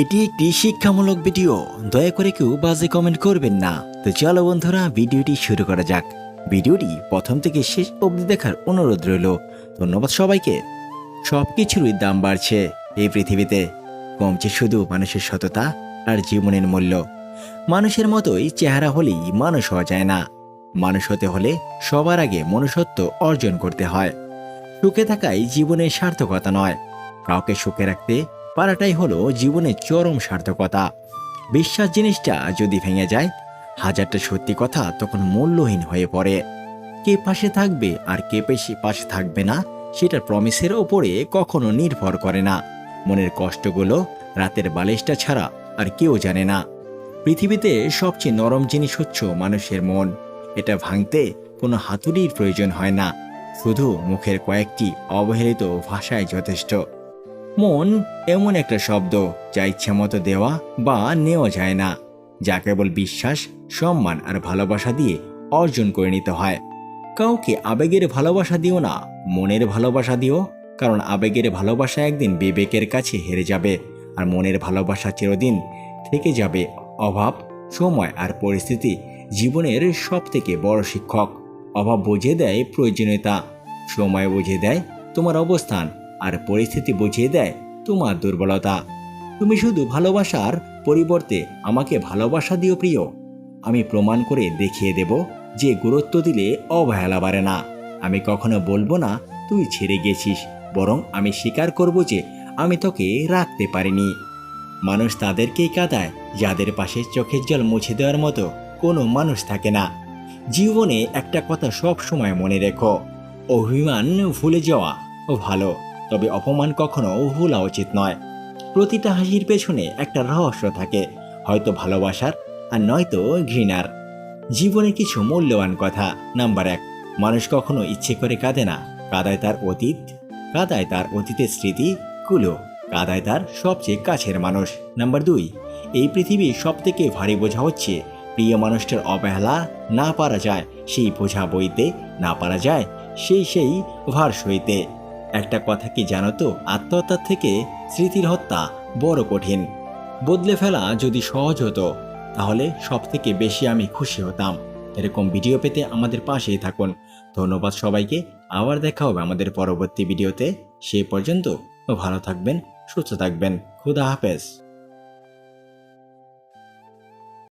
এটি একটি শিক্ষামূলক ভিডিও, দয়া করে কেউ বাজে কমেন্ট করবেন না। তো চলো বন্ধুরা, ভিডিওটি শুরু করা যাক। ভিডিওটি প্রথম থেকে শেষ অবধি দেখার অনুরোধ রইল। ধন্যবাদ সবাইকে। সবকিছুরই দাম বাড়ছে এই পৃথিবীতে, কমছে শুধু মানুষের সততা আর জীবনের মূল্য। মানুষের মতোই চেহারা হলেই মানুষ হওয়া যায় না। মানুষ হতে হলে সবার আগে মনুষ্যত্ব অর্জন করতে হয়। সুখে থাকাই জীবনের সার্থকতা নয়, কাউকে সুখে রাখতে পারাটাই হলো জীবনের চরম সার্থকতা। বিশ্বাস জিনিসটা যদি ভেঙে যায়, হাজারটা সত্যি কথা তখন মূল্যহীন হয়ে পড়ে। কে পাশে থাকবে আর কে পাশে থাকবে না, সেটা প্রমিসের ওপরে কখনো নির্ভর করে না। মনের কষ্টগুলো রাতের বালিশটা ছাড়া আর কেউ জানে না। পৃথিবীতে সবচেয়ে নরম জিনিস হচ্ছে মানুষের মন। এটা ভাঙতে কোনো হাতুড়ির প্রয়োজন হয় না, শুধু মুখের কয়েকটি অবহেলিত ভাষায় যথেষ্ট। মন এমন একটা শব্দ যা ইচ্ছা মতো দেওয়া বা নেওয়া যায় না, যা কেবল বিশ্বাস, সম্মান আর ভালোবাসা দিয়ে অর্জন করে নিতে হয়। কাউকে আবেগের ভালোবাসা দিও না, মনের ভালোবাসা দিও। কারণ আবেগের ভালোবাসা একদিন বিবেকের কাছে হেরে যাবে, আর মনের ভালোবাসা চিরদিন থেকে যাবে। অভাব, সময় আর পরিস্থিতি জীবনের সব থেকে বড় শিক্ষক। অভাব বুঝিয়ে দেয় প্রয়োজনীয়তা, সময় বুঝিয়ে দেয় তোমার অবস্থান, আর পরিস্থিতি বুঝিয়ে দেয় তোমার দুর্বলতা। তুমি শুধু ভালোবাসার পরিবর্তে আমাকে ভালোবাসা দিও প্রিয়। আমি প্রমাণ করে দেখিয়ে দেব যে গুরুত্ব দিলে অবহেলা বাড়ে না। আমি কখনো বলবো না তুই ছেড়ে গেছিস, বরং আমি স্বীকার করব যে আমি তোকে রাখতে পারিনি। মানুষ তাদেরকেই কাঁদায় যাদের পাশে চোখের জল মুছে দেওয়ার মতো কোনো মানুষ থাকে না। জীবনে একটা কথা সব সময় মনে রেখো, অভিমান ভুলে যাওয়া ভালো, তবে অপমান কখনো ভোলা উচিত নয়। প্রতিটা হাসির পেছনে একটা রহস্য থাকে, হয়তো ভালোবাসার আর নয়তো ঘৃণার। জীবনে কিছু মূল্যবান কথা। নাম্বার 1, মানুষ কখনো ইচ্ছে করে কাঁদে না, কাঁদায় তার অতীত, কাঁদায় তার অতীতের স্মৃতিগুলো, কাঁদায় তার সবচেয়ে কাছের মানুষ। নাম্বার 2, এই পৃথিবীর সব থেকে ভারী বোঝা হচ্ছে প্রিয় মানুষটার অবহেলা। না পারা যায় সেই বোঝা বইতে, না পারা যায় সেই ভার সইতে। একটা কথা কি জানো তো, আত্মহত্যার থেকে স্মৃতির হত্যা বড় কঠিন। বদলে ফেলা যদি সহজ হতো, তাহলে সব থেকে বেশি আমি খুশি হতাম। এরকম ভিডিও পেতে আমাদের পাশেই থাকুন। ধন্যবাদ সবাইকে। আবার দেখা হবে আমাদের পরবর্তী ভিডিওতে। সেই পর্যন্ত ভালো থাকবেন, সুস্থ থাকবেন। খুদা হাফেজ।